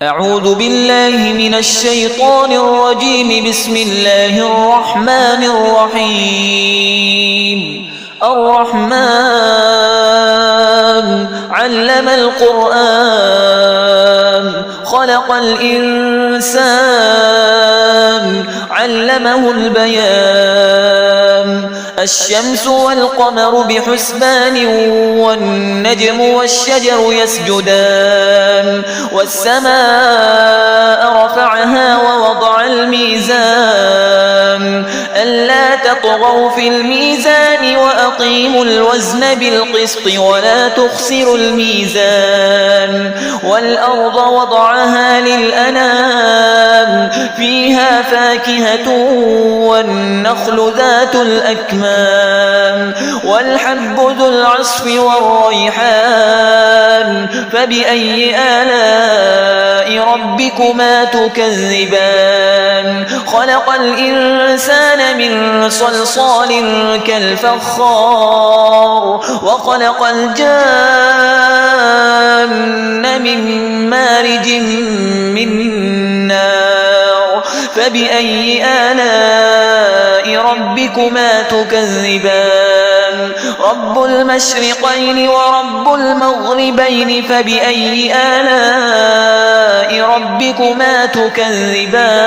أعوذ بالله من الشيطان الرجيم. بسم الله الرحمن الرحيم. الرحمن علم القرآن خلق الإنسان علمه البيان. الشمس والقمر بحسبان والنجم والشجر يسجدان. والسماء رفعها ووضع الميزان ألا تطغوا في الميزان وأقيموا الوزن بالقسط ولا تخسروا الميزان. والأرض وضعها للأنام فيها فاكهة والنخل ذات الأكمام والحب ذو العصف والريحان. فبأي آلاء ربكما تكذبان؟ خلق الإنسان من صلصال كالفخار وخلق الجان من مارج من نار. فبأي آلاء ربكما تكذبان؟ رب المشرقين ورب المغربين. فبأي آلاء ربكما تكذبان؟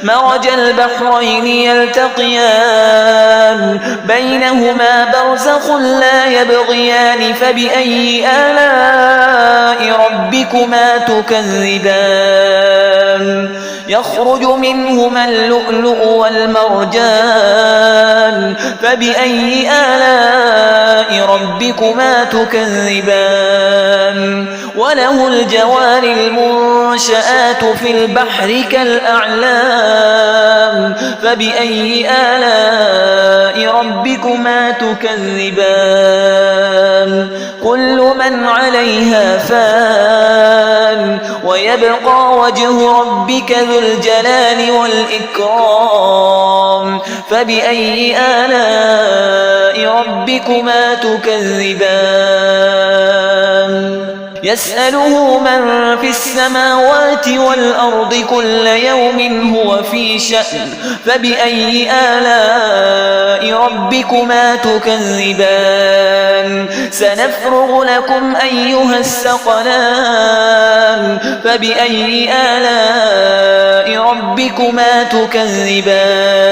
مرج البحرين يلتقيان بينهما برزخ لا يبغيان. فبأي آلاء ربكما تكذبان؟ يخرج منهما اللؤلؤ والمرجان. فبأي آلاء ربكما تكذبان؟ وله الجوار المنشآت في البحر كالأعلام. فبأي آلاء ربكما تكذبان؟ كل من عليها فان ويبقى وجه ربك ذو الجلال والإكرام. فبأي آلاء ربكما تكذبان؟ يسأله من في السماوات والأرض كل يوم هو في شأن. فبأي آلاء ربكما تكذبان؟ سنفرغ لكم أيها الثقلان. فبأي آلاء ربكما تكذبان؟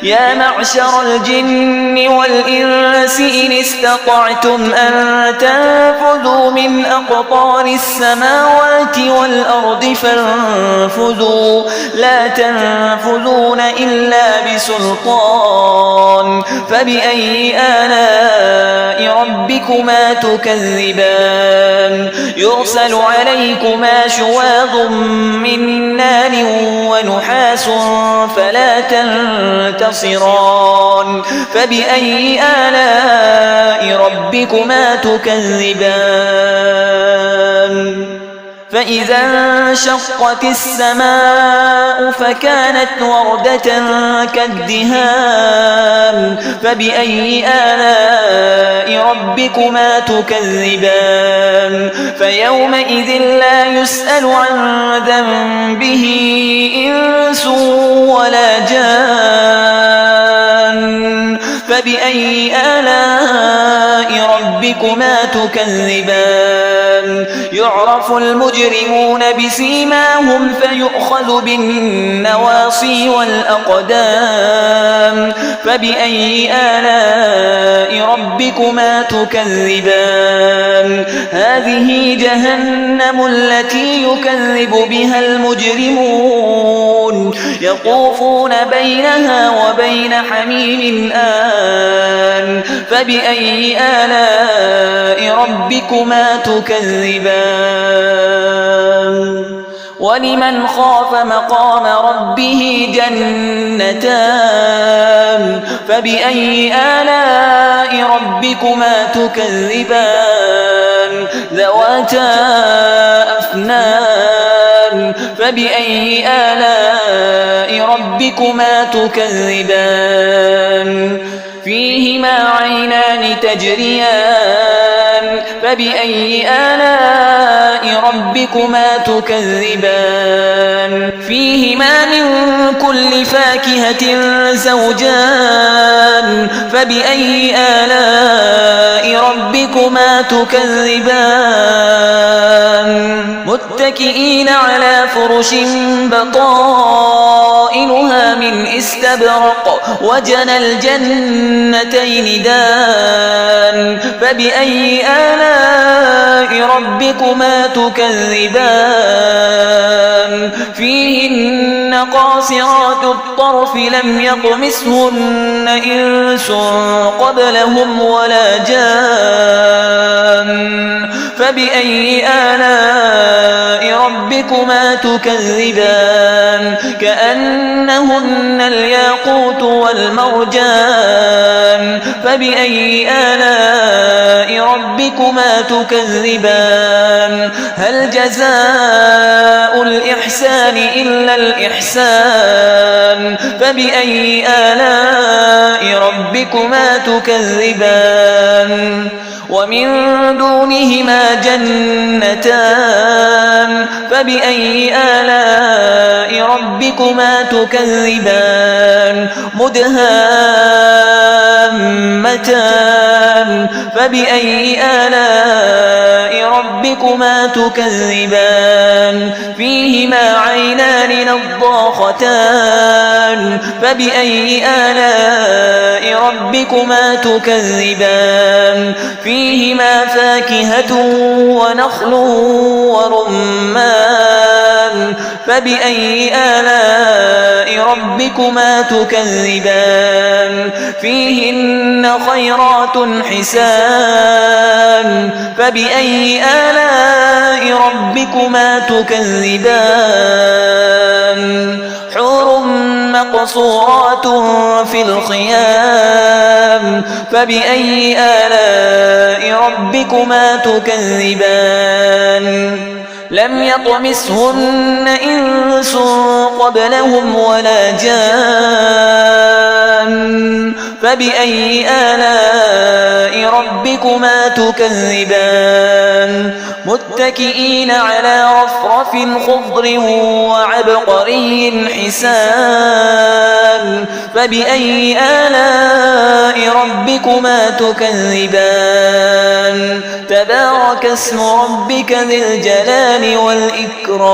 يا معشر الجن والإنس إن استطعتم أن تنفذوا من أقطار السماوات والأرض فانفذوا لا تنفذون إلا بسلطان. فبأي آلاء ربكما تكذبان؟ يرسل عليكما شواظ من نار ونحاس فلا تنتصران. فبأي آلاء ربكما تكذبان؟ فإذا انشقت السماء فكانت وردة كالدهان. فبأي آلاء ربكما تكذبان؟ فيومئذ لا يسأل عن ذنبه إنس ولا جان. فبأي آلاء ربكما تكذبان؟ يعرف المجرمون بسيماهم فيؤخذ بالنواصي والأقدام. فبأي آلاء ربكما تكذبان؟ هذه جهنم التي يكذب بها المجرمون يطوفون بينها وبين حميم آن. فبأي آلاء ربكما تكذبان؟ ولمن خاف مقام ربه جنتان. فبأي آلاء ربكما تكذبان؟ ذواتا أفنان. فبأي آلاء ربكما تكذبان؟ فيهما عينان تجريان فبأي آلاء ربكما تكذبان فيهما من كل فاكهة زوجان فبأي آلاء ربكما تكذبان متكئين على فرش بطائنها من استبرق وجنى الجنتين دان فبأي آلاء ربكما تكذبان فيهن قاصرات الطرف لم يطمثهن إنس قبلهم ولا جان فبأي آلاء ربكما تكذبان كأنهن الياقوت والمرجان فبأي آلاء ربكما تكذبان هل جزاء الإحسان إلا الإحسان فبأي آلاء ربكما تكذبان ومن دونهما جنتان فبأي آلاء ربكما تكذبان مدهامتان فبأي آلاء ربكما تكذبان فيهما عينان نضاختان فبأي آلاء ربكما تكذبان فيهما فاكهة ونخل ورمان فبأي آلاء ربكما تكذبان فيهن خيرات حسان فبأي آلاء ربكما تكذبان حور مقصورات في الخيام فبأي آلاء ربكما تكذبان لم يطمثهن إنس قبلهم ولا جان فبأي آلاء ربكما تكذبان متكئين على رفرف خضر وعبقري حسان فبأي آلاء ربكما تكذبان تبارك اسم ربك ذي الجلال والإكرام